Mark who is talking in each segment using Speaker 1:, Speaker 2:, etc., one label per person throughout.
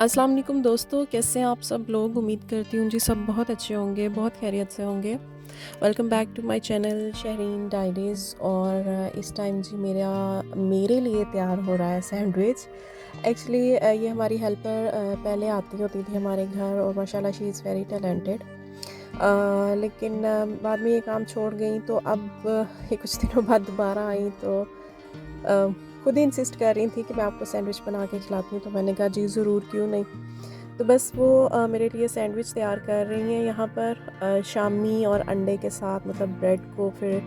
Speaker 1: अस्सलाम वालेकुम दोस्तों, कैसे हैं आप सब लोग। उम्मीद करती हूँ जी सब बहुत अच्छे होंगे, बहुत खैरियत से होंगे। Welcome back to my channel Shahreen diaries. और इस टाइम जी मेरे लिए तैयार हो रहा है सैंडविच। एक्चुअली ये हमारी हेल्पर पहले आती होती थी हमारे घर और माशाल्लाह शी इज़ वेरी टैलेंटेड। लेकिन बाद में ये काम छोड़ गई, तो अब ये कुछ दिनों बाद दोबारा आई, तो अ, खुद ही इंसिस्ट कर रही थी कि मैं आपको सैंडविच बना के खिलाती हूँ। तो मैंने कहा जी ज़रूर, क्यों नहीं। तो बस वो मेरे लिए सैंडविच तैयार कर रही हैं यहाँ पर, शामी और अंडे के साथ, मतलब ब्रेड को फिर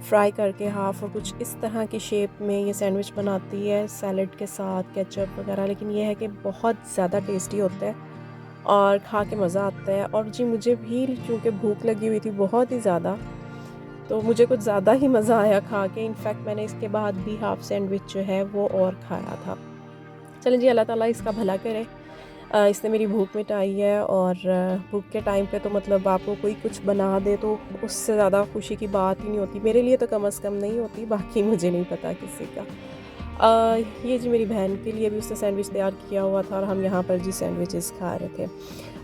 Speaker 1: फ्राई करके हाफ और कुछ इस तरह की शेप में ये सैंडविच बनाती है सैलड के साथ, केचप वगैरह। लेकिन ये है कि बहुत ज़्यादा टेस्टी होता है और खा के मज़ा आता है। और जी मुझे भी चूँकि भूख लगी हुई थी बहुत ही ज़्यादा, तो मुझे कुछ ज़्यादा ही मज़ा आया खा के। इनफैक्ट मैंने इसके बाद भी हाफ़ सैंडविच जो है वो और खाया था। चलें जी, अल्लाह ताला इसका भला करे। इसने मेरी भूख मिटाई है। और भूख के टाइम पे तो मतलब आपको कोई कुछ बना दे तो उससे ज़्यादा खुशी की बात ही नहीं होती। मेरे लिए तो कम से कम नहीं होती, बाकी मुझे नहीं पता किसी का। ये जी मेरी बहन के लिए भी उसने सैंडविच तैयार किया हुआ था और हम यहाँ पर जी सैंडविचेस खा रहे थे।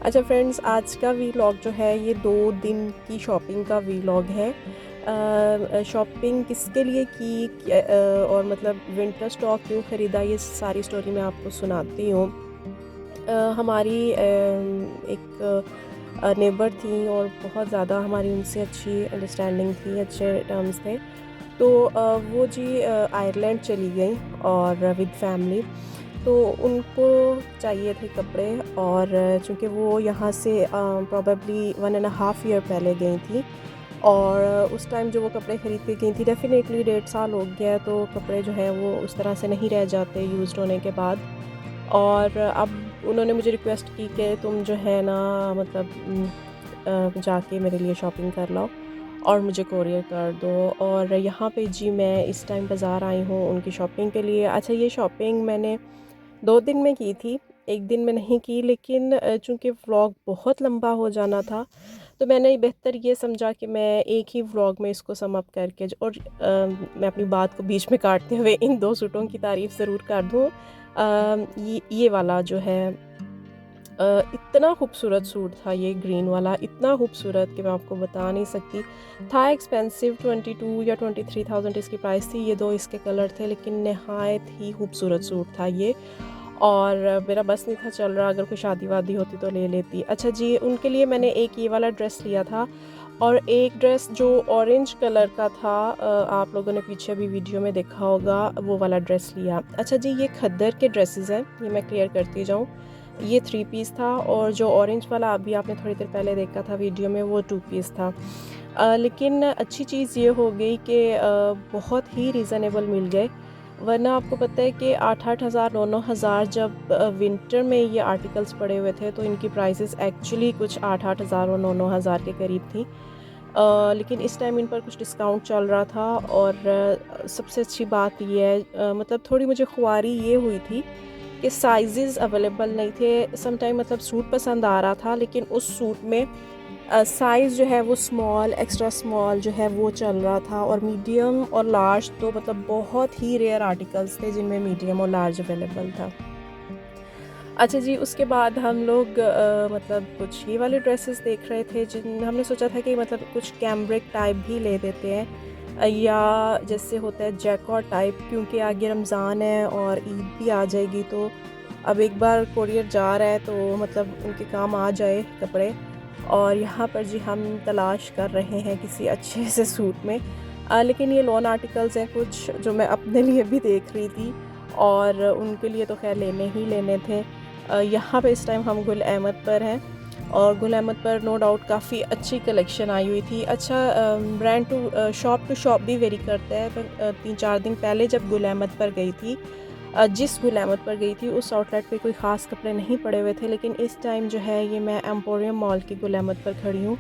Speaker 1: अच्छा फ्रेंड्स, आज का वीलॉग जो है ये 2 दिन की शॉपिंग का वीलॉग है। शॉपिंग किसके लिए की, और मतलब विंटर स्टॉक क्यों ख़रीदा, ये सारी स्टोरी मैं आपको सुनाती हूँ। हमारी एक नेबर थी और बहुत ज़्यादा हमारी उनसे अच्छी अंडरस्टैंडिंग थी, अच्छे टर्म्स थे। तो वो जी आयरलैंड चली गई और विद फैमिली। तो उनको चाहिए थे कपड़े, और चूँकि वो यहाँ से प्रॉबेबली 1.5 ईयर पहले गई थी, और उस टाइम जो वो कपड़े ख़रीद के गई थी, डेफ़िनेटली 1.5 साल हो गया है, तो कपड़े जो हैं वो उस तरह से नहीं रह जाते यूज़्ड होने के बाद। और अब उन्होंने मुझे रिक्वेस्ट की कि तुम जो है ना, मतलब जाके मेरे लिए शॉपिंग कर लाओ और मुझे कोरियर कर दो। और यहाँ पे जी मैं इस टाइम बाज़ार आई हूँ उनकी शॉपिंग के लिए। अच्छा, ये शॉपिंग मैंने 2 दिन में की थी, 1 दिन में नहीं की। लेकिन चूँकि व्लॉग बहुत लंबा हो जाना था, तो मैंने बेहतर ये समझा कि मैं एक ही व्लॉग में इसको सम अप करके और मैं अपनी बात को बीच में काटते हुए इन 2 सूटों की तारीफ़ ज़रूर कर दूँ। ये वाला जो है, इतना खूबसूरत सूट था ये ग्रीन वाला, इतना खूबसूरत कि मैं आपको बता नहीं सकती। था एक्सपेंसिव, 22 या 23,000 इसकी प्राइस थी। ये 2 इसके कलर थे, लेकिन नहायत ही खूबसूरत सूट था ये। और मेरा बस नहीं था चल रहा, अगर कोई शादी-वादी होती तो ले लेती। अच्छा जी, उनके लिए मैंने एक ये वाला ड्रेस लिया था और एक ड्रेस जो ऑरेंज कलर का था, आप लोगों ने पीछे भी वीडियो में देखा होगा, वो वाला ड्रेस लिया। अच्छा जी, ये खद्दर के ड्रेसेस हैं, ये मैं क्लियर करती जाऊँ। ये 3 पीस था, और जो ऑरेंज वाला अभी आपने थोड़ी देर पहले देखा था वीडियो में, वो 2 पीस था। लेकिन अच्छी चीज़ ये हो गई कि बहुत ही रीज़नेबल मिल गए। वरना आपको पता है कि 8-8 हज़ार 9-9 हज़ार जब विंटर में ये आर्टिकल्स पड़े हुए थे, तो इनकी प्राइसेस एक्चुअली कुछ 8-8 हज़ार और 9-9 हज़ार के करीब थी। लेकिन इस टाइम इन पर कुछ डिस्काउंट चल रहा था। और सबसे अच्छी बात ये है, मतलब थोड़ी मुझे खुआरी ये हुई थी कि साइज़ेस अवेलेबल नहीं थे। सम टाइम मतलब सूट पसंद आ रहा था, लेकिन उस सूट में साइज़ जो है वो स्मॉल, एक्स्ट्रा स्मॉल जो है वो चल रहा था, और मीडियम और लार्ज तो मतलब बहुत ही रेयर आर्टिकल्स थे जिनमें मीडियम और लार्ज अवेलेबल था। अच्छा जी, उसके बाद हम लोग मतलब कुछ ये वाले ड्रेसेस देख रहे थे, जिन हमने सोचा था कि मतलब कुछ कैम्ब्रिक टाइप भी ले देते हैं, या जैसे होता है जैकॉट टाइप, क्योंकि आगे रमज़ान है और ईद भी आ जाएगी। तो अब एक बार कोरियर जा रहा है तो मतलब उनके काम आ जाए कपड़े। और यहाँ पर जी हम तलाश कर रहे हैं किसी अच्छे से सूट में। लेकिन ये लॉन आर्टिकल्स हैं कुछ जो मैं अपने लिए भी देख रही थी, और उनके लिए तो खैर लेने ही लेने थे। यहाँ पे इस टाइम हम गुल अहमद पर हैं, और गुल अहमद पर नो डाउट काफ़ी अच्छी कलेक्शन आई हुई थी। अच्छा, ब्रांड टू शॉप भी वेरी करता है। मैं 3-4 दिन पहले जब गुल अहमद पर गई थी, जिस गुल अहमद पर गई थी उस आउटलेट पे कोई ख़ास कपड़े नहीं पड़े हुए थे। लेकिन इस टाइम जो है ये मैं एम्पोरियम मॉल की गुल अहमद पर खड़ी हूँ,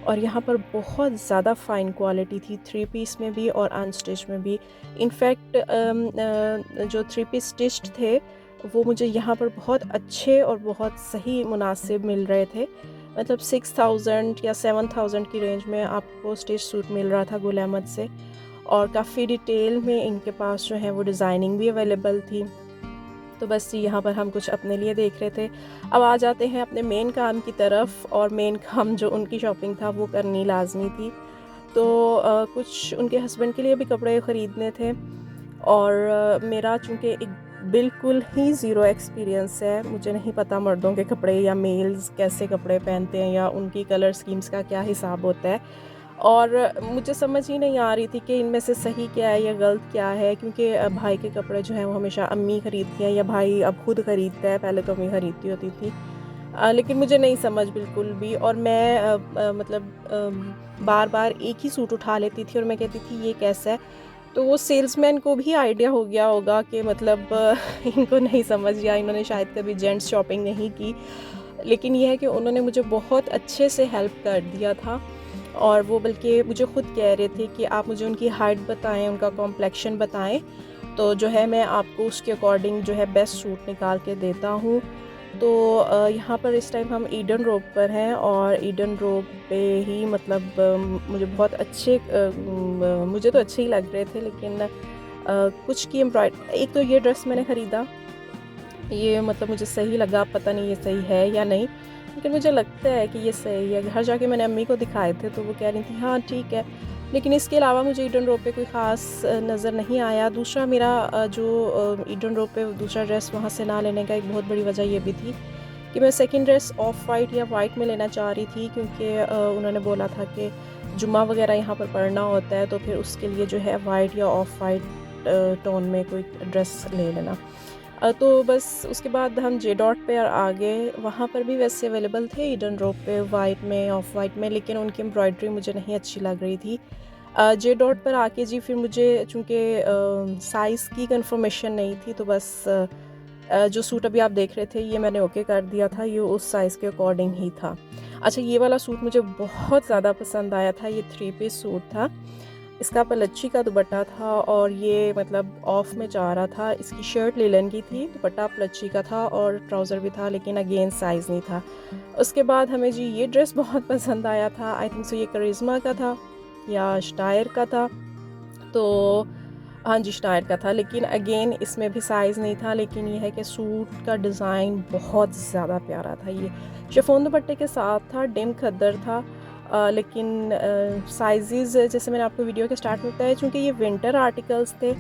Speaker 1: और यहाँ पर बहुत ज़्यादा फ़ाइन क्वालिटी थी, 3 पीस में भी और अनस्टिच में भी। इनफैक्ट जो 3 पीस स्टिच्ड थे वो मुझे यहाँ पर बहुत अच्छे और बहुत सही मुनासिब मिल रहे थे। मतलब 6000 या 7000 की रेंज में आपको स्टिच सूट मिल रहा था गुल अहमद से, और काफ़ी डिटेल में इनके पास जो है वो डिज़ाइनिंग भी अवेलेबल थी। तो बस जी यहाँ पर हम कुछ अपने लिए देख रहे थे। अब आ जाते हैं अपने मेन काम की तरफ, और मेन काम जो उनकी शॉपिंग था वो करनी लाजमी थी। तो कुछ उनके हस्बैंड के लिए भी कपड़े ख़रीदने थे, और मेरा चूँकि एक बिल्कुल ही ज़ीरो एक्सपीरियंस है, मुझे नहीं पता मर्दों के कपड़े या मेल्स कैसे कपड़े पहनते हैं या उनकी कलर स्कीम्स का क्या हिसाब होता है, और मुझे समझ ही नहीं आ रही थी कि इनमें से सही क्या है या गलत क्या है, क्योंकि भाई के कपड़े जो हैं वो हमेशा अम्मी ख़रीदती हैं या भाई अब खुद ख़रीदता है, पहले तो अम्मी ख़रीदती होती थी। लेकिन मुझे नहीं समझ बिल्कुल भी, और मैं मतलब बार बार एक ही सूट उठा लेती थी और मैं कहती थी ये कैसा है। तो वो सेल्समैन को भी आइडिया हो गया होगा कि मतलब इनको नहीं समझ, या इन्होंने शायद कभी जेंट्स शॉपिंग नहीं की, लेकिन ये है कि उन्होंने मुझे बहुत अच्छे से हेल्प कर दिया था। और वो बल्कि मुझे ख़ुद कह रहे थे कि आप मुझे उनकी हाइट बताएं, उनका कॉम्प्लेक्शन बताएं, तो जो है मैं आपको उसके अकॉर्डिंग जो है बेस्ट सूट निकाल के देता हूँ। तो यहाँ पर इस टाइम हम ईडन रोड पर हैं, और ईडन रोड पे ही मतलब मुझे बहुत अच्छे मुझे तो अच्छे ही लग रहे थे, लेकिन कुछ की एक तो ये ड्रेस मैंने ख़रीदा, ये मतलब मुझे सही लगा, पता नहीं ये सही है या नहीं, लेकिन मुझे लगता है कि ये सही है। घर जाके मैंने अम्मी को दिखाए थे तो वो कह रही थी हाँ ठीक है, लेकिन इसके अलावा मुझे ईडन रोड पे कोई ख़ास नज़र नहीं आया। दूसरा मेरा जो ईडन रोड पे दूसरा ड्रेस वहाँ से ना लेने का एक बहुत बड़ी वजह ये भी थी कि मैं सेकंड ड्रेस ऑफ वाइट या वाइट में लेना चाह रही थी, क्योंकि उन्होंने बोला था कि जुम्मा वगैरह यहाँ पर पढ़ना होता है, तो फिर उसके लिए जो है वाइट या ऑफ वाइट टोन में कोई ड्रेस ले लेना। तो बस उसके बाद हम जे डॉट पे आ गए, वहाँ पर भी वैसे अवेलेबल थे ईडन रोड पे वाइट में, ऑफ वाइट में, लेकिन उनकी एम्ब्रॉयडरी मुझे नहीं अच्छी लग रही थी। जे डॉट पर आके जी फिर मुझे चूँकि साइज़ की कंफर्मेशन नहीं थी, तो बस जो सूट अभी आप देख रहे थे ये मैंने ओके कर दिया था, ये उस साइज़ के अकॉर्डिंग ही था। अच्छा, ये वाला सूट मुझे बहुत ज़्यादा पसंद आया था, ये 3 पीस सूट था, इसका पलच्छी का दुपट्टा था, और ये मतलब ऑफ में जा रहा था। इसकी शर्ट लिनन की थी, दुपट्टा पलच्छी का था, और ट्राउज़र भी था, लेकिन अगेन साइज़ नहीं था। उसके बाद हमें जी ये ड्रेस बहुत पसंद आया था, आई थिंक सो ये करिश्मा का था या स्टायर का था, तो हाँ जी स्टायर का था, लेकिन अगेन इसमें भी साइज़ नहीं था। लेकिन ये है कि सूट का डिज़ाइन बहुत ज़्यादा प्यारा था, ये शिफॉन दुपट्टे के साथ था, डिम खद्दर था, लेकिन साइज़ जैसे मैंने आपको वीडियो के स्टार्ट में बताया, चूँकि ये विंटर आर्टिकल्स थे,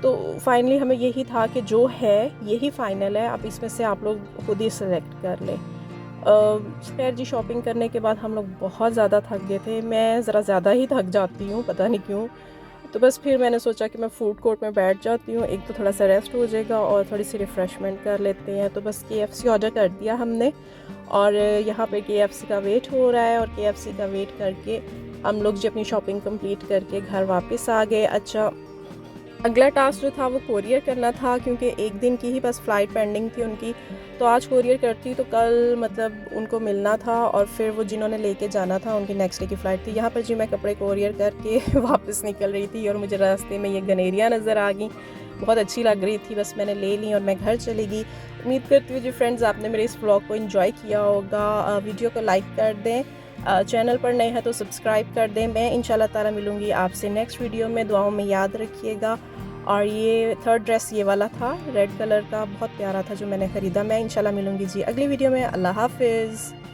Speaker 1: तो फाइनली हमें यही था कि जो है यही फ़ाइनल है, अब इसमें से आप लोग खुद ही सेलेक्ट कर लें। खैर जी, शॉपिंग करने के बाद हम लोग बहुत ज़्यादा थक गए थे, मैं ज़रा ज़्यादा ही थक जाती हूँ, पता नहीं क्यों। तो बस फिर मैंने सोचा कि मैं फ़ूड कोर्ट में बैठ जाती हूँ, एक तो थोड़ा सा रेस्ट हो जाएगा और थोड़ी सी रिफ़्रेशमेंट कर लेते हैं। तो बस KFC ऑर्डर कर दिया हमने, और यहाँ पे KFC का वेट हो रहा है, और KFC का वेट करके हम लोग जी अपनी शॉपिंग कंप्लीट करके घर वापस आ गए। अच्छा, अगला टास्क जो था वो कोरियर करना था, क्योंकि एक दिन की ही बस फ़्लाइट पेंडिंग थी उनकी, तो आज कोरियर करती तो कल मतलब उनको मिलना था, और फिर वो जिन्होंने लेके जाना था उनकी नेक्स्ट डे की फ़्लाइट थी। यहाँ पर जी मैं कपड़े कोरियर करके वापस निकल रही थी, और मुझे रास्ते में ये गनेरियाँ नज़र आ गई, बहुत अच्छी लग रही थी, बस मैंने ले ली और मैं घर चली गई। उम्मीद करती हूँ जी फ्रेंड्स आपने मेरे इस व्लॉग को एंजॉय किया होगा। वीडियो को लाइक कर दें, चैनल पर नए हैं तो सब्सक्राइब कर दें। मैं इंशाल्लाह ताला मिलूँगी आपसे नेक्स्ट वीडियो में, दुआओं में याद रखिएगा। और ये थर्ड ड्रेस ये वाला था, रेड कलर का, बहुत प्यारा था जो मैंने ख़रीदा। मैं इंशाल्लाह मिलूँगी जी अगली वीडियो में। अल्लाह हाफ़िज़।